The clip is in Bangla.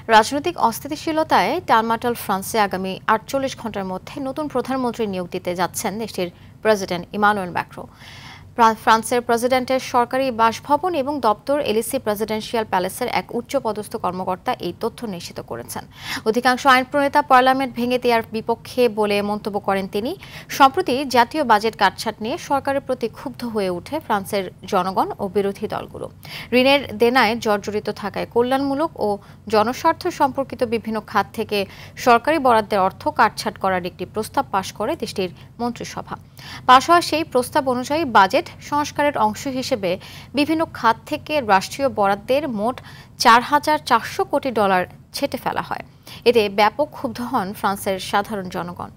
রাজনৈতিক অস্থিতিশীলতায় টালমাটাল ফ্রান্সে আগামী ৪৮ ঘণ্টার মধ্যে নতুন প্রধানমন্ত্রী নিয়োগ দিতে যাচ্ছেন দেশটির প্রেসিডেন্ট ইমানুয়েল ম্যাক্রো। ফ্রান্সের প্রেসিডেন্টের সরকারি বাসভবন এবং দপ্তর এলিসি প্রেসিডেন্সিয়াল প্যালেসের এক উচ্চপদস্থ কর্মকর্তা এই তথ্য নিশ্চিত করেছেন। অধিকাংশ আইন প্রণেতা পার্লামেন্ট ভেঙে দেওয়ার বিপক্ষে বলে মন্তব্য করেন তিনি। সম্প্রতি জাতীয় বাজেট কাটছাঁট নিয়ে সরকারের প্রতি ক্ষুব্ধ হয়ে ওঠে ফ্রান্সের জনগণ ও বিরোধী দলগুলো। ঋণের দেনায় জর্জরিত থাকায় কল্যাণমূলক ও জনস্বার্থ সম্পর্কিত বিভিন্ন খাত থেকে সরকারি বরাদ্দের অর্থ কাটছাঁট করার একটি প্রস্তাব পাশ করে দেশটির মন্ত্রিসভা। পাশ হওয়া সেই প্রস্তাব অনুযায়ী বাজেট সংস্কারের অংশ হিসেবে বিভিন্ন খাত থেকে রাষ্ট্রীয় বরাদ্দের মোট $৪,৪০০ কোটি ছেঁটে ফেলা হয়। এতে ব্যাপক ক্ষুব্ধ হন ফ্রান্সের সাধারণ জনগণ।